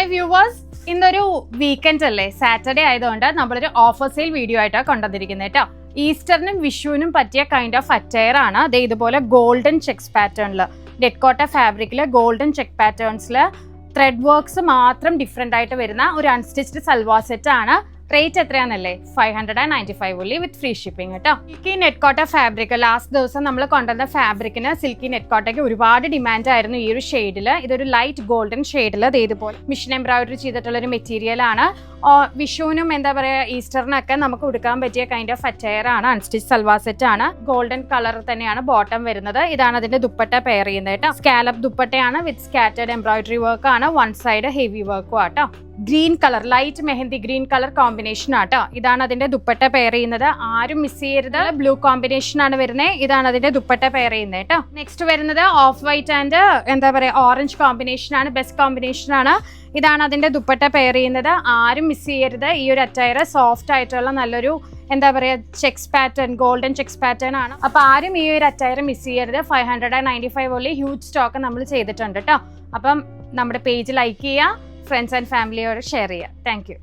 Hi viewers, ഇന്നൊരു weekend അല്ലേ, Saturday ആയതുകൊണ്ട് നമ്മളൊരു ഓഫർ സെയിൽ വീഡിയോ ആയിട്ടാണ് കൊണ്ടുവന്നിരിക്കുന്നത് കേട്ടോ. ഈസ്റ്ററിനും വിഷുവിനും പറ്റിയ കൈൻഡ് ഓഫ് അറ്റയർ ആണ്. അതേ ഇതുപോലെ ഗോൾഡൻ ചെക്സ് പാറ്റേണിൽ ടെറക്കോട്ട ഫാബ്രിക്കിൽ ഗോൾഡൻ ചെക്ക് പാറ്റേൺസിൽ ത്രെഡ് വർക്ക്സ് മാത്രം ഡിഫറെൻ്റ് ആയിട്ട് വരുന്ന ഒരു അൺസ്റ്റിച്ച്ഡ് സൽവാർ സെറ്റ് ആണ്. റേറ്റ് എത്രയാണെന്നല്ലേ? 595 only വിത്ത് ഫ്രീ ഷിപ്പിംഗ് കേട്ടോ. സിൽക്കി ടെറക്കോട്ട ഫാബ്രിക് ലാസ്റ്റ് ദിവസം നമ്മൾ കൊണ്ടുവന്ന ഫാബ്രിക്കിന് സിൽക്കി ടെറക്കോട്ടയ്ക്ക് ഒരുപാട് ഡിമാൻഡ് ആയിരുന്നു ഈ ഒരു ഷെയ്ഡിൽ. ഇതൊരു ലൈറ്റ് ഗോൾഡൻ ഷെയ്ഡിൽ ഇതുപോലെ മിഷൻ എംബ്രോയിഡറി ചെയ്തിട്ടുള്ള ഒരു മെറ്റീരിയൽ ആണ്. വിഷുവിനും എന്താ പറയുക ഈസ്റ്ററിനൊക്കെ നമുക്ക് ഉടുക്കാൻ പറ്റിയ കൈൻഡ് ഓഫ് അറ്റയർ ആണ്. അൺസ്റ്റിച്ച് സൽവാർ സെറ്റ് ആണ്. ഗോൾഡൻ കളർ തന്നെയാണ് ബോട്ടം വരുന്നത്. ഇതാണ് അതിന്റെ ദുപ്പട്ട പെയർ ചെയ്യുന്നത് കേട്ടോ. സ്കാലപ്പ് ദുപ്പട്ടയാണ് വിത്ത് സ്കാറ്റേർഡ് എംബ്രോയിഡറി വർക്ക് ആണ്. വൺ സൈഡ് ഹെവി വർക്കും ആട്ടോ. Green colour, light mehndi green colour combination ആട്ടോ. ഇതാണ് അതിന്റെ ദുപ്പട്ട പെയർ ചെയ്യുന്നത്. ആരും മിസ് ചെയ്യരുത്. ബ്ലൂ കോമ്പിനേഷൻ ആണ് വരുന്നത്. ഇതാണ് അതിന്റെ ദുപ്പട്ട പെയർ ചെയ്യുന്നത് കേട്ടോ. നെക്സ്റ്റ് വരുന്നത് ഓഫ് വൈറ്റ് ആൻഡ് എന്താ പറയുക ഓറഞ്ച് കോമ്പിനേഷൻ ആണ്. ബെസ്റ്റ് കോമ്പിനേഷൻ ആണ്. ഇതാണ് അതിന്റെ ദുപ്പട്ട പെയർ ചെയ്യുന്നത്. ആരും മിസ് ചെയ്യരുത്. ഈ ഒരു അറ്റയർ സോഫ്റ്റ് ആയിട്ടുള്ള നല്ലൊരു എന്താ പറയുക checks pattern, golden checks pattern ആണ്. അപ്പൊ ആരും ഈ ഒരു അറ്റയർ മിസ് ചെയ്യരുത്. 595 only. ഹ്യൂജ് സ്റ്റോക്ക് നമ്മൾ ചെയ്തിട്ടുണ്ട് കേട്ടോ. അപ്പം നമ്മുടെ പേജ് ലൈക്ക് ചെയ്യുക, ഫ്രണ്ട്സ് ആൻഡ് ഫാമിലിയോട് ഷെയർ ചെയ്യുക. Thank you.